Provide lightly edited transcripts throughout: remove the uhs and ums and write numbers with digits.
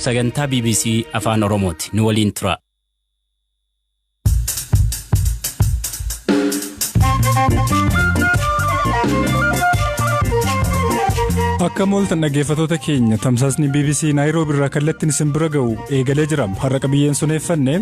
sagantaa BBC Afaan Oromooti. Nu waliin tura. Akka mooltan dhaggeeffattoota keenya tamsaasni BBC Naayiroobii irraa kallattiin isin bira ga'u eegalee jira. Har'a qabiyyeen suneeffanne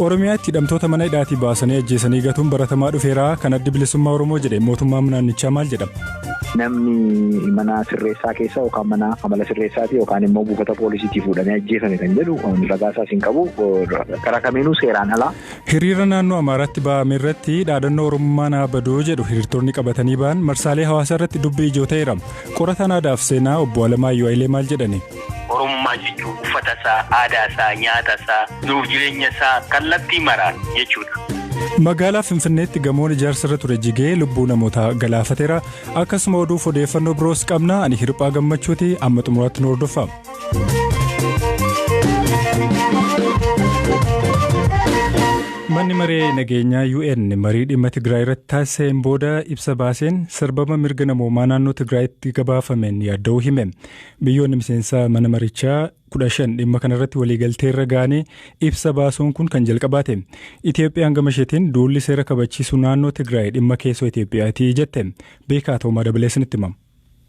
Oromiyaatti hidhamtoota mana hidhaatii baasanii ajjeesanii gatuun baratamaa dhufeera. Kan addi bilisummaa Oromoo jedhe mootummaan naannichaa maal jedhama? Namni mana sirreessaa keessa yookaan mana amala sirreessaati yookaan immoo buufata poolisiitii fuudhamee ajjeefame kan jedhu ragaasaas hin qabu. Karaa kamiinuu seeraan alaa. Hiriira naannoo Amaaraatti ba'ame irratti dhaadannoo Oromummaa naa badoo jedhu hiriirtonni qabatanii ba'an marsaalee hawaasaa irratti dubbii ijoo ta'eera. Qorataan aadaaf seenaa obbo Alamaayyoo Hayilee maal jedhani? Oromummaa jechuun uffata isaa, aadaa isaa, nyaata isaa, jiruuf jireenya isaa kallattii maraan jechuudha. Magaalaa Finfinneetti gamoon ijaarsa irra ture jigee lubbuu namoota galaafateera. Akkasuma oduuf odeeffannoo biroos qabna. Ani Hirphaa Gammachuuti. Amma xumuraatti nu hordofaa. Manni maree nageenyaa UN marii dhimma Tigraay irratti taasiseen booda ibsa baaseen sarbama mirga namoomaa naannoo Tigraayitti gabaafameen yaadda'uu hime. Biyyoonni miseensa mana marichaa 15 dhimma kanarratti waliigaltee irra ga'anii ibsa baasuun kun kan jalqabaate. Itoophiyaan gama isheetiin duulli seera kabachiisuu naannoo Tigraay dhimma keessoo Itoophiyaati jette. Beekaa Toomaa Dabaleesinitti himama.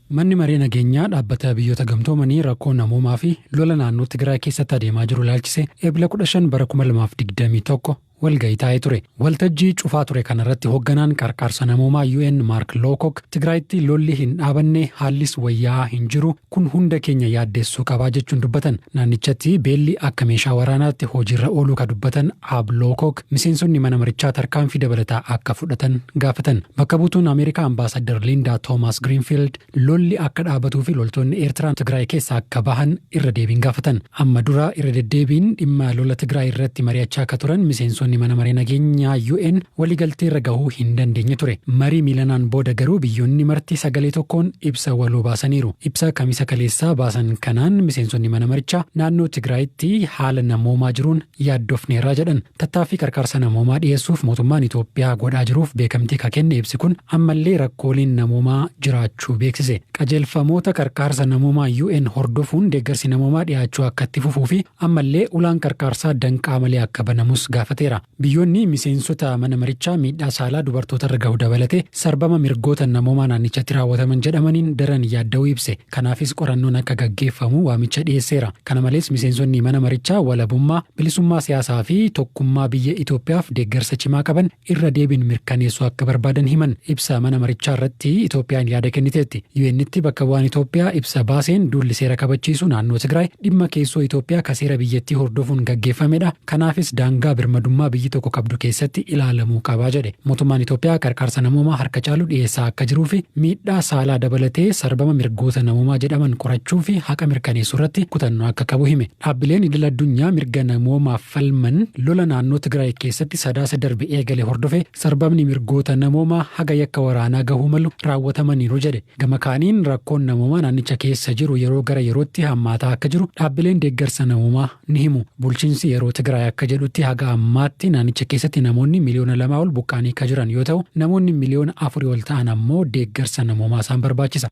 Manni maree nageenyaa dhaabbata biyyoota gamtoomanii rakkoo namoomaa fi lola naannoo Tigraay keessatti adeemaa jiru ilaalchise eebila 15 bara 2021 walga'ii taa'ee ture. Waltajjii cufaa ture kanarratti hoogganaan qarqaarsa namoomaa UN Mark Lowcock Tigraayitti lolli hin dhaabanne haallis wayyaa hin jiru kun hunda keenya yaaddeessuu qabaa jechuun dubbatan. Naannichatti beelli akka meeshaa waraanaatti hojiirra ooluu ka dubbatan Ab Lowcock miseensonni mana marichaa tarkaanfii dabalataa akka fudhatan gaafatan. Bakka buutuun Ameerikaa ambaasadar Linda Thomas Greenfield lolli akka dhaabatuu fi loltoonni Eertiraan Tigraay keessa akka bahan irra deebiin gaafatan. Amma dura irra deddeebiin dhimma lola Tigraay irratti mari'achaa akka turan miseensonni mana maree nageenyaa UN waliigaltee irra gahuu hin dandeenye ture. Marii miilanaan booda garuu biyyoonni marti sagalee tokkoon ibsa waloo baasaniiru. Ibsa kamisa kaleessaa baasan kanaan miseensonni mana marichaa naannoo Tigraayitti haala namoomaa jiruun yaaddofneerra jedhan. Tattaaffii qarqaarsa namoomaa dhiyeessuuf mootummaan Itoophiyaa godhaa jiruuf beekamtii ka kenne ibsi kun ammallee rakkooleen namoomaa jiraachuu beeksise. Qajeelfamoota qarqaarsa namoomaa UN hordofuun deeggarsi namoomaa dhiyaachuu akka itti fufuu fi ammallee ulaan qarqaarsaa danqaa malee akka banamus gaafateera. Biyyoonni miseensota mana marichaa miidhaa saalaa dubartoota irra gahu dabalatee sarbama mirgoota namoomaa naannichatti raawwataman jedhamaniin daran yaadda'uu ibse. Kanaafis qorannoon akka gaggeeffamu waamicha dhiyeesseera. Kana malees miseensonni mana marichaa walabummaa, bilisummaa siyaasaa fi tokkummaa biyya Itoophiyaaf deeggarsa cimaa qaban irra deebiin mirkaneessuu akka barbaadan himan. Ibsa mana marichaa irratti Itoophiyaan yaada kenniteetti. UN'tti bakka bu'aan Itoophiyaa ibsa baaseen duulli seera kabachiisu naannoo Tigraay dhimma keessoo Itoophiyaa ka seera biyyattii hordofuun gaggeeffamedha. Kanaafis daangaa birmadummaa biyyi tokko qabdu keessatti ilaalamuu qabaa jedhe. Mootummaan Itoophiyaa qarqaarsa namoomaa harka caalu dhiyeessaa akka jiruu fi miidhaa saalaa dabalatee sarbama mirgoota namoomaa jedhaman qorachuu fi haqa mirkaneessuu irratti kutannoo akka qabu hime. Dhaabbileen idil addunyaa mirga namoomaaf falman lola naannoo Tigraay keessatti sadaasa darbe eegale hordofe sarbamni mirgoota namoomaa haga yakka waraanaa gahuu malu raawwatamaniiru jedhe. Gama kaaniin rakkoon namoomaa naannicha keessa jiru yeroo gara yerootti hammaataa akka jiru dhaabbileen deeggarsa namoomaa ni himu. Bulchiinsi yeroo Tigraay akka jedhutti haga ammaatti naannicha keessatti namoonni miliyoona 2 ol buqqaanii ka jiran yoo ta'u namoonni miliyoona 4 ol ta'an ammoo deeggarsa namoomaa isaan barbaachisa.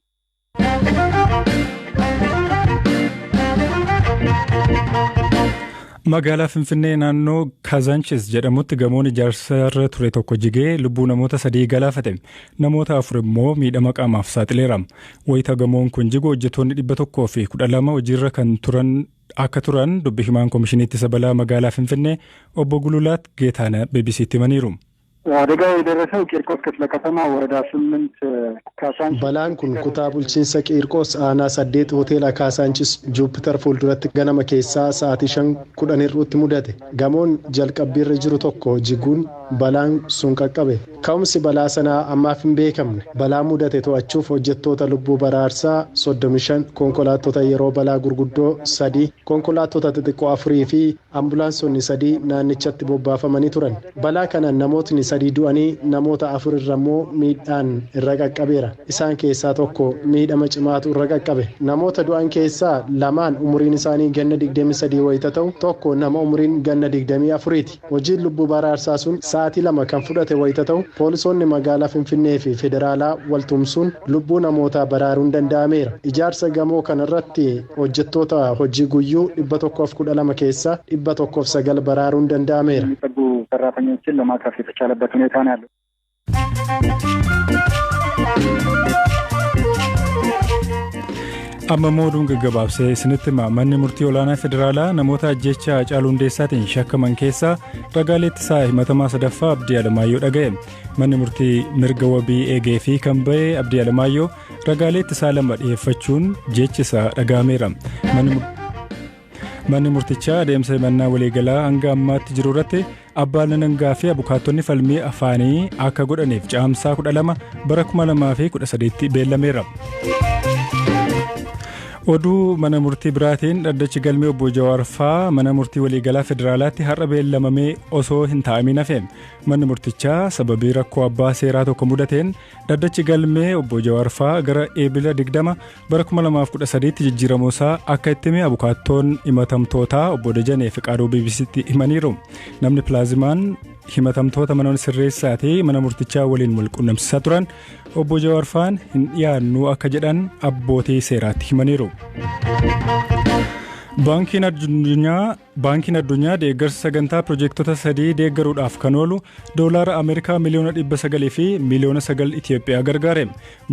Magaalaa Finfinnee naannoo Kazanchis jedhamutti gamoon ijaarsa irra ture tokko jigee lubbuu namoota 3 galaafate. Namoota 4 immoo miidhama qaamaaf saaxileera. Wayita gamoon kun jigu hojjettoonni 112 hojiirra kan turan akka turan dubbi himaan Komishinii Ittisa Balaa magaalaa Finfinnee obbo Gululaat Geetaanaa BBC'tti himaniiru. አደጋው የደረሰው ቂርቆስ ክፍለ ከተማ ወረዳ 8 ካሳንቺስ balaan kun kutaa bulchiinsa qiirqos aanaa 8 hoteela kaasaanchis juupiter fuulduratti ganama keessaa sa'aatii 5:10 irratti mudate. Gamoon jalqabbiirra jiru tokko jiguun balaan sun qaqqabe. Ka'umsi balaa sanaa ammaaf hin beekamne. Balaa mudate to'achuuf hojjettoota lubbuu baraarsaa 35, konkolaattota yeroo balaa gurguddoo 3, konkolaattota xixiqqoo 4 fi ambulaansonni 3 naannichatti bobbaafamanii turan. Balaa kanaan namootni 3 du'anii namoota 4 irra immoo miidhaan irra qaqqabeera. Isaan keessaa tokko miidhama cimaatu irra qaqqabe. Namoota du'an keessaa 2 umuriin isaanii ganna 23 wayita ta'u tokko nama umuriin ganna 24ti. Hojiin lubbuu baraarsaa sun sa'aatii 2 kan fudhate wayita ta'u poolisoonni magaalaa Finfinnee fi federaalaa waltumsuun lubbuu namootaa baraaruun danda'ameera. Ijaarsa gamoo kanarratti hojjettoota hojii guyyuu 112 keessaa 109 baraaruun danda'ameera. ሰራተኞችን ለማትረፍ የተቻለበት ሁኔታ ነው ያለው። amma mooduun gaggabaabsee isinitti manni murtii olaanaa federaalaa namoota ajjeechaa Haacaaluu Hundeessaatiin shakkaman keessaa ragaalee ittisaa himatamaa sadaffaa Abdii Alamaayyoo dhaga'e. Manni murtii mirga wabii eegee fi kan ba'e Abdii Alamaayyoo ragaalee ittisaa lama dhiyeeffachuun jechisaa dhaga'ameera. Manni murtichaa adeemsa himannaa waliigalaa hanga ammaatti jiru irratti abbaan alangaa fi abukaattonni falmii afaanii akka godhaniif caamsaa 12 bara 2013 beellameera. Oduu mana murtii biraatiin dhaddachi galmee obbo Jawaar faa mana murtii waliigalaa federaalaatti har'a beellamamee osoo hin taa'amin hafe. Manni murtichaa sababii rakkoo abbaa seeraa tokko mudateen dhaddachi galmee obbo Jawaar faa gara eebila 20 bara 2013tti jijjiiramuusaa akka itti hime abukaattoon himatamtootaa obbo Dajanee Fiqaaduu BBC'tti himaniiru. Namni pilaazimaan himatamtoota mana sirreessaatii mana murtichaa waliin walqunnamsisaa turan obbo Jawaar faan hin dhiyaannu akka jedhan abbootii seeraatti himaniiru. Baankiin addunyaa deeggarsa sagantaa piroojektota 3 deeggaruudhaaf kan oolu doolaara Ameerikaa miliyoona 900 fi miliyoona 9 Itiyoophiyaa gargaare.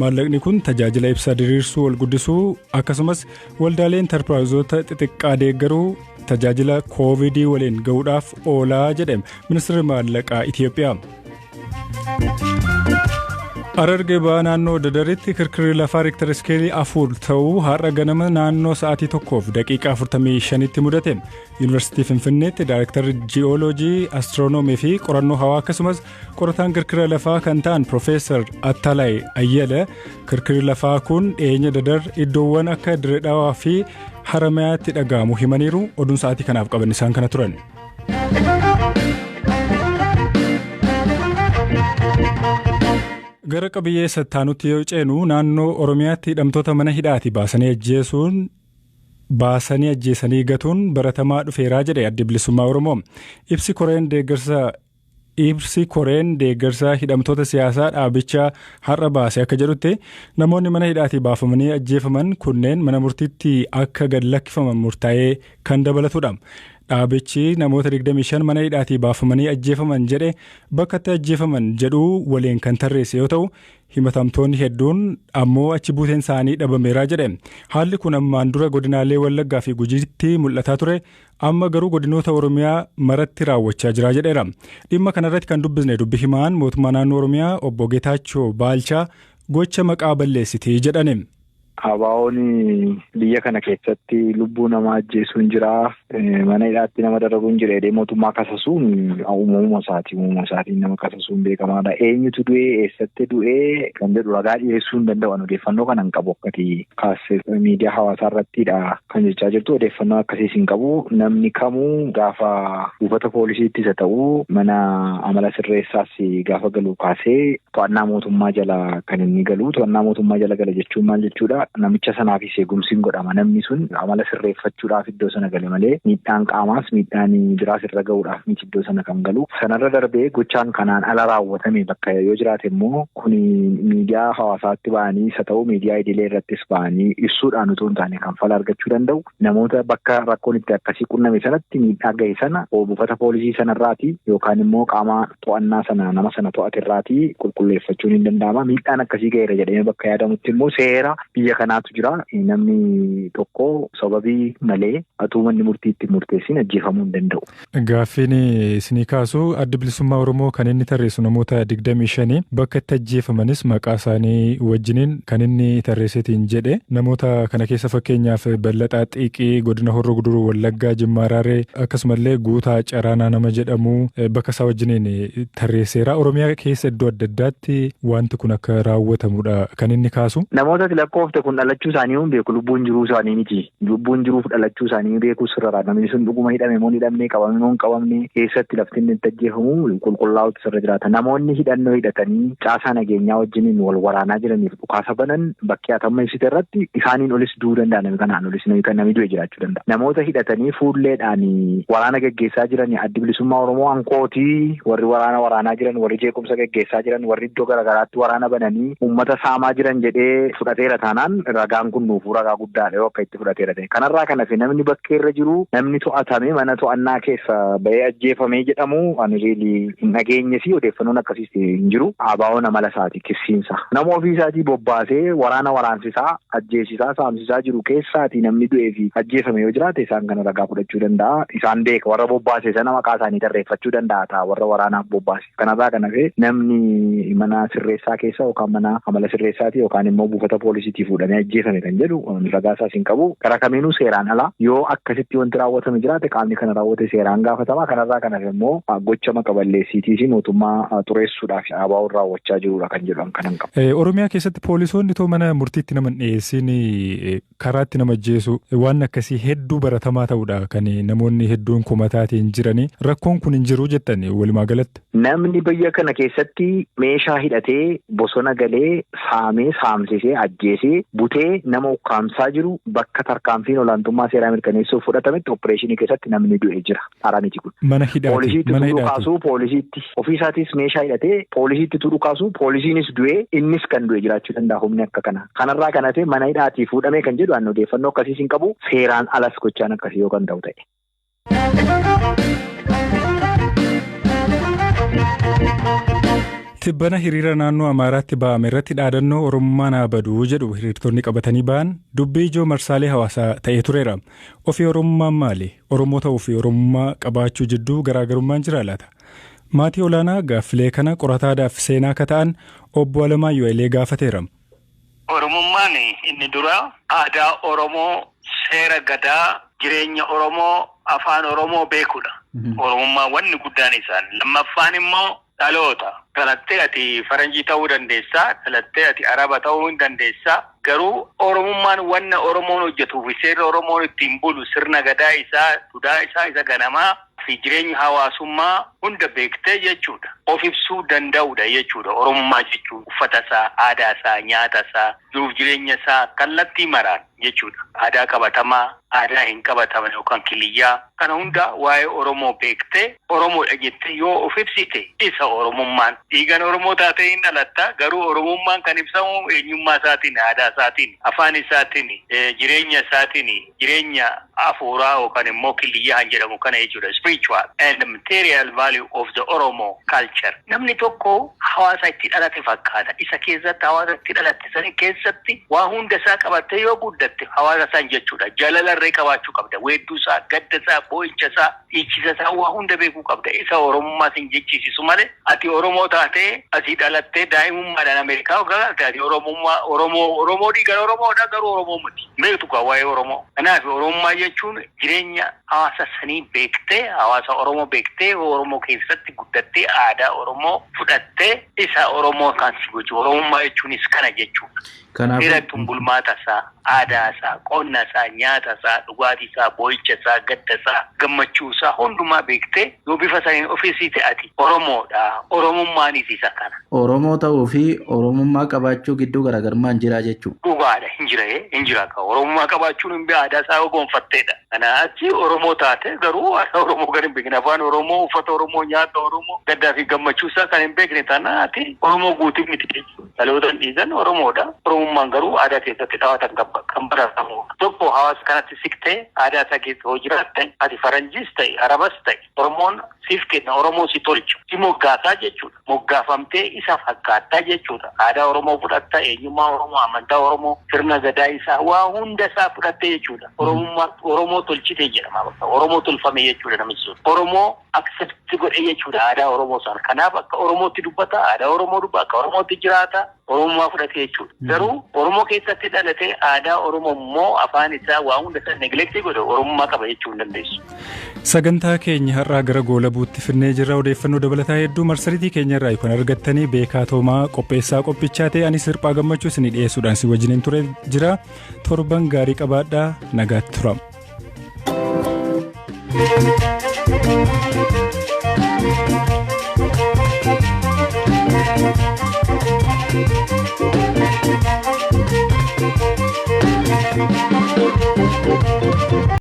Maallaqni kun tajaajila ibsaa diriirsuu wal guddisuu akkasumas waldaalee intarpiraayizoota xixiqqaa deeggaruu tajaajila koovidii waliin ga'uudhaaf oolaa jedhe ministeerri maallaqaa Itiyoophiyaa. Harargee ba'aa naannoo Dadaritti kirkirri lafaa Riiktar iskeelii 4 ta'uu har'a ganama naannoo sa'aatii 1 daqiiqaa 45tti mudate. Yuunivarsiitii Finfinneetti Daayirektarri Ji'ooloojii, Astiroonoomii fi qorannoo hawaa akkasumas qorataan kirkira lafaa kan ta'an Profeesar Attalay Ayyala kirkirri lafaa kun dhiyeenya Dadar iddoowwan akka Dirree Dhawaa fi Haramayaatti dhaga'amu himaniiru. Oduun sa'aatii kanaaf qaban isaan kana turan. Gara qabiyyee sattaanutti yoo ceenu naannoo Oromiyaatti hidhamtoota mana hidhaati baasanii ajjeesanii gatuun baratamaa dhufeeraa jedhe Adda Bilisummaa Oromoo. Ibsi koreen deeggarsaa hidhamtoota siyaasaa dhaabichaa har'a baase akka jedhutti namoonni mana hidhaatii baafamanii ajjeefaman kunneen mana murtiitti akka gad lakkifaman murtaa'ee kan dabalatudha. Dhaabichi namoota 25 mana hidhaatii baafamanii ajjeefaman jedhe bakka itti ajjeefaman jedhuu waliin kan tarreesse yoo ta'u himatamtoonni hedduun ammoo achi buuteen isaanii dhabameeraa jedhe. Haalli kun ammaan dura godinaalee Wallaggaa fi Gujiitti mul'ataa ture amma garuu godinoota Oromiyaa maratti raawwachaa jira jedheera. Dhimma kanarratti kan dubbisne dubbi himaan mootummaa naannoo Oromiyaa obbo Geetaachoo Baalchaa gocha maqaa balleessitii jedhani. Habaa'oon biyya kana keessatti lubbuu namaa ajjeesuun jira, mana hidhaatti nama dararuun jira jedhee mootummaa kasasuun uumama isaatiin nama kasasuun beekamaadha. Eenyutu du'ee, eessatti du'ee kan jedhu ragaa dhiyeessuu hin danda'an odeeffannoo kana hin qabu akkati kaasee miidiyaa hawaasaa irrattidha kan jechaa jirtu. Odeeffannoo akkasiis hin qabu. Namni kamuu gaafa buufata poolisiittis haa ta'u mana amala sirreessaas gaafa galu kaasee to'annaa mootummaa jala kan inni galu. To'annaa mootummaa jala gala jechuun maal jechuudha? Namicha sanaafis eegumsi godhama. Namni sun amala sirreeffachuudhaaf iddoo sana gale malee miidhaan qaamaas miidhaan biraas irra ga'uudhaaf miti iddoo sana kan galu. Sanarra darbee gochaan kanaan ala raawwatame bakka yoo jiraate immoo kun miidiyaa hawaasaatti ba'anii isa ta'u miidiyaa idilee irrattis ba'anii ibsuudhaan utuu hin taane kan fala argachuu danda'u. Namoota bakka rakkoon itti akkasii qunname sanatti miidhaa ga'e sana buufata poolisii sanarraati yookaan immoo qaama to'annaa sana nama sana to'aterraati qulqulleeffachuun hin danda'ama. Miidhaan akkasii ga'eera jedhamee bakka yaadamutti immoo seera biyya kanaatu jira. Namni tokko sababii malee atuu manni murtiitti murteessin ajjeefamuu hin danda'u. Gaaffiin isinii kaasu Adda Bilisummaa Oromoo kan inni tarreessu namoota 25 bakka itti ajjeefamanis maqaa isaanii wajjiniin kan inni tarreesseetiin jedhe. Namoota kana keessa fakkeenyaaf Ballaxaa Xiiqii godina Horroo Guduruu Wallaggaa Jimmaa Raaree akkasumallee Guutaa Caraanaa nama jedhamu bakka isaa wajjiniin tarreesseera. Oromiyaa keessa iddoo adda addaatti wanti kun akka raawwatamudha kan inni kaasu. Namoota lakkoofte kun dhalachuu isaanii hin beeku lubbuun jiruu isaanii miti. Lubbuun jiruuf dhalachuu isaanii beeku sirraa namni sun dhuguma hidhame moo hidhamne qabame moo hin qabamne keessatti lafti inni itti ajjeefamu qulqullaa'utu sirra jiraata. Namoonni hidhannoo hidhatanii caasaa nageenyaa wajjiniin wal waraanaa jiraniif dhukaasa banan bakkee atamma ibsite irratti isaaniin olis du'uu danda'a namni kanaan olis namni du'e jiraachuu danda'a. Namoota hidhatanii fuulleedhaan waraana gaggeessaa jiran addi bilisummaa Oromoo ankootii warri waraanaa jiran warri jeequmsa gaggeessaa jiran warri iddoo garaagaraatti waraana bananii uummata saamaa jiran jedhee fudhateera taanaan ragaan kun nuufuu ragaa guddaadha yoo akka itti fudhateera ta'e. Kanarraa kanas namni bakkee irra jiru namni to'atame mana to'annaa keessa ba'ee ajjeefamee jedhamu ani nageenye fi odeeffannoon akkasiis hin jiru. Abaa'oon amala isaati kissiinsa. Nama ofii isaatii bobbaasee waraana waraansisaa ajjeesisaa saamsisaa jiru keessaati namni du'ee fi ajjeefame yoo jiraate isaan kana ragaa fudhachuu danda'a. Isaan beeka warra bobbaase sana maqaa isaanii tarreeffachuu danda'a ta'a warra waraanaaf bobbaase. Kanarraa kan hafe namni mana sirreessaa keessa yookaan mana amala sirreessaati yookaan immoo buufata poolisiitii fuudhamee ajjeefame kan jedhu ragaa isaas hin qabu. Gara kamiinuu seeraan ala yoo akkasitti wanti raawwatame jiraate qaamni kana raawwate seeraan gaafatama. Kanarraa kan hafe immoo gocha maqaballeessiitii fi mootummaa xureessuudhaaf abaa'uun raawwachaa jirudha kan jedhamu kanan qaba. Oromiyaa keessatti poolisoonni too mana murtiitti nama dhiyeessin karaatti nama ajjeesu waan akkasii hedduu baratamaa ta'udha kan namoonni hedduun kumataatiin jiranii rakkoon kun hin jiru jettan walumaa galatti. Namni biyya kana keessatti meeshaa hidhatee bosona galee saamee saamsisee ajjeesee butee nama ukkaamsaa jiru bakka tarkaanfiin olaantummaa seeraa mirkaneessuuf fudhatametti opereeshinii keessatti namni du'ee jira. Araamiti kun. Mana hidhaati. Poolisiitti tuudhukaasuu poolisiitti ofiisaatis meeshaa hidhatee poolisiitti tuudhukaasuu poolisiinis du'ee innis kan du'e jiraachuu danda'a humni akka kana. Kanarraa kan hafe mana hidhaatii fuudhamee kan jedhu an odeeffannoo akkasiis hin qabu seeraan alas gochaan akkasii yoo kan ta'u ta'e. Tibbana hiriira naannoo Amaaraatti ba'ame irratti dhaadannoo Oromummaan haa badu jedhu hiriirtonni qabatanii ba'an dubbii ijoo marsaalee hawaasaa ta'ee tureera. Ofii Oromummaan maali? Oromoo ta'uu fi Oromummaa qabaachuu jidduu garaagarummaan jira laata? Maatii olaanaa gaaffilee kana qorataadhaaf seenaa akka ta'an obbo Alamaayyoo Ilee gaafateera. Oromummaan inni dura aadaa Oromoo, seera gadaa, jireenya Oromoo, afaan Oromoo beekudha. Oromummaan wanni guddaan isaan. Lammaffaan immoo dhaloota. Dhalattee ati faranjii ta'uu dandeessaa, dhalattee ati araba ta'uu hin dandeessaa. Garuu Oromummaan wanna Oromoon hojjetuu fi seerri Oromoon ittiin bulu sirna gadaa isaa, duudhaa isaa isa ganamaa fi jireenya hawaasummaa hunda beektee jechuudha. Of ibsuu danda'udha jechuudha. Oromummaa jechuun uffata isaa, aadaa isaa, nyaata isaa, jiruuf jireenya isaa kallattii maraan jechuudha. Aadaa qabatamaa, aadaa hin qabataman yookaan kiliyyaa kana hunda waa'ee Oromoo beektee Oromoodha jettee yoo of ibsite isa Oromummaan. Dhiigaan Oromoo taatee hin dhalatta garuu Oromummaan kan ibsamu eenyummaa isaatiin, aadaa isaatiin, afaan isaatiin, jireenya isaatiin, jireenya afuuraa yookaan immoo kiliyyaa kan jedhamu kana jechuudha. Spiritual and material value of the Oromo culture. Namni tokko hawaasa itti dhalate fakkaata. Isa keessatti hawaasa itti dhalate sani keessatti waa hunda isaa qabattee yoo guddatte hawaasa isaan jechuudha. Jalalarree qabaachuu qabda. Weedduu isaa, gadda isaa, boo'icha isaa, dhiichisa isaa waa hunda beekuu qabda. Isa Oromummaa sin jechisiisu malee ati Oromoo taatee asii dhalattee daa'imummaadhaan Ameerikaa galaalte ati Oromoo dhiigaan Oromoodha garuu Oromoo miti. Beektu kaa waa'ee Oromoo. Kanaaf Oromummaa jechuun jireenya hawaasa sanii beektee hawaasa Oromoo beektee Oromoo keessatti guddattee aadaa Oromoo fudhattee isa Oromoo kan si gochuu. Oromummaa jechuunis kana jechuudha. Kanaafuu bulmaata isaa, aadaa isaa, qonna isaa, nyaata isaa, dhugaatii isaa, boo'icha isaa, gadda isaa, gammachuu isaa hundumaa beektee yoo bifa saniin ofiisiite ati Oromoodha. Oromummaanis isa kana. Oromoo ta'uu fi Oromummaa qabaachuu gidduu garaagarummaan jira jechuudha. Dhugaadha hin jira ka. Oromummaa qabaachuun hin aadaa isaa gonfatteedha. Kana achi Oromoo taate garuu aadaa Oromoo kan hin beekne afaan Oromoo, uffata Oromoo, nyaata Oromoo, gaddaa fi gammachuu isaa kan hin beekne taanaati Oromoo guutuu miti jechuudha. Dhalootaan dhiigan Oromoodha. Oromummaan garuu aadaa keessatti taphatan kan baratamu. Tokko hawaasa kanatti siqtee aadaa isaa keessa hoo jiraatte ati faranjiis ta'e arabas ta'e Oromoon siif kenna Oromoo si tolcha. Si moggaasaa jechuudha. Moggaafamtee isa fakkaattaa jechuudha. Aadaa Oromoo fudhatta, eenyummaa Oromoo, amantaa Oromoo, sirna gadaa isaa waa hunda isaa fudhatte jechuudha. Oromoo tolchite jedhama. Oromoo tolfame jechuudha namichi sun. Oromoo accept godhe jechuudha aadaa Oromoo sana. Kanaaf akka Oromootti dubbata, aadaa Oromoo dubbata, akka Oromootti jiraata, Oromummaa fudhate jechuudha. Garuu Oromoo keessatti dhalatee aadaa Oromoo immoo afaan isaa waa hunda isaa neglektii godhe Oromummaa qaba jechuu hin dandeessu. Sagantaa keenya har'aa gara goolabuutti finnee jirra. Odeeffannoo dabalataa hedduu marsariitii keenya irraa kan argattanii Beekaa Toomaa qopheessaa qophichaa ta'e ani Sirphaa Gammachuu isinii dhiyeessuudhaan si wajjiniin ture jira. Torban gaarii qabaadhaa, nagaatti tura.